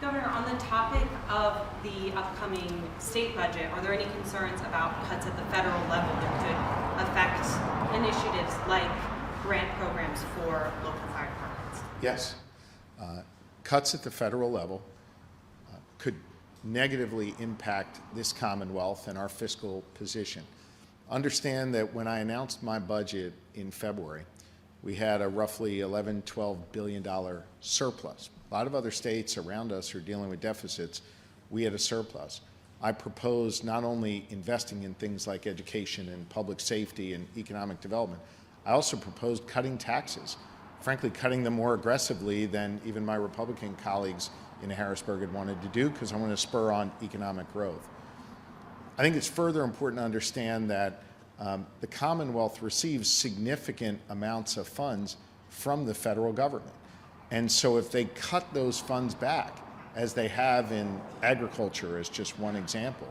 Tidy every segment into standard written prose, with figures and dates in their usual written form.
Governor, on the topic of the upcoming state budget, are there any concerns about cuts at the federal level that could affect initiatives like grant programs for local fire departments? Yes. Cuts at the federal level could negatively impact this Commonwealth and our fiscal position. Understand that when I announced my budget in February, we had a roughly $11–12 billion surplus. A lot of other states around us are dealing with deficits. We had a surplus. I proposed not only investing in things like education and public safety and economic development, I also proposed cutting taxes, frankly cutting them more aggressively than even my Republican colleagues in Harrisburg had wanted to do, because I want to spur on economic growth. I think it's further important to understand that the Commonwealth receives significant amounts of funds from the federal government. And so if they cut those funds back, as they have in agriculture as just one example,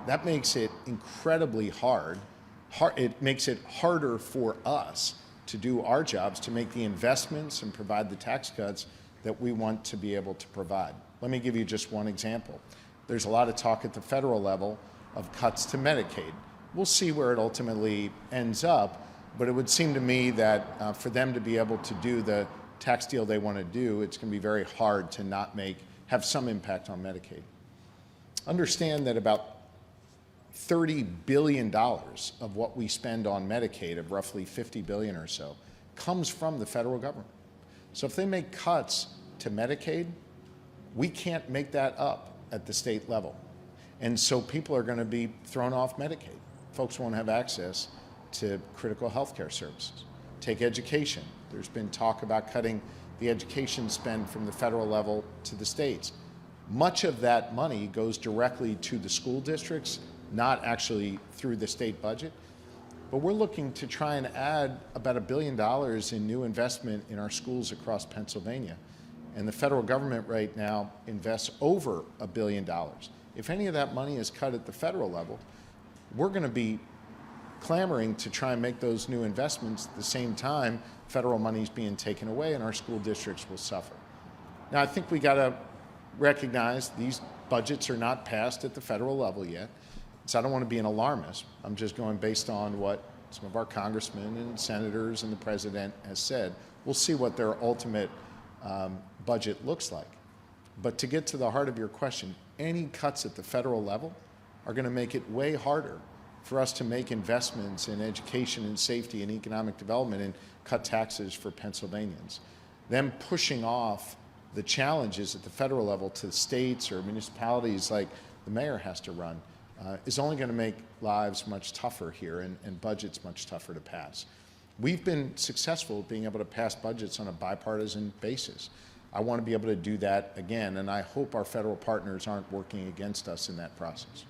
that makes it incredibly hard. It makes it harder for us to do our jobs, to make the investments and provide the tax cuts that we want to be able to provide. Let me give you just one example. There's a lot of talk at the federal level of cuts to Medicaid. We'll see where it ultimately ends up, but it would seem to me that for them to be able to do the tax deal they want to do, it's going to be very hard to not have some impact on Medicaid. Understand that about $30 billion of what we spend on Medicaid, of roughly $50 billion or so, comes from the federal government. So if they make cuts to Medicaid, we can't make that up at the state level. And so people are going to be thrown off Medicaid. Folks won't have access to critical health care services. Take education. There's been talk about cutting the education spend from the federal level to the states. Much of that money goes directly to the school districts, not actually through the state budget. But we're looking to try and add about $1 billion in new investment in our schools across Pennsylvania. And the federal government right now invests over $1 billion. If any of that money is cut at the federal level, we're going to be clamoring to try and make those new investments at the same time federal money is being taken away, and our school districts will suffer. Now, I think we got to recognize these budgets are not passed at the federal level yet. So I don't want to be an alarmist. I'm just going based on what some of our congressmen and senators and the president has said. We'll see what their ultimate budget looks like. But to get to the heart of your question, any cuts at the federal level are going to make it way harder for us to make investments in education and safety and economic development and cut taxes for Pennsylvanians. Them pushing off the challenges at the federal level to states or municipalities like the mayor has to run is only going to make lives much tougher here and budgets much tougher to pass. We've been successful at being able to pass budgets on a bipartisan basis. I want to be able to do that again, and I hope our federal partners aren't working against us in that process.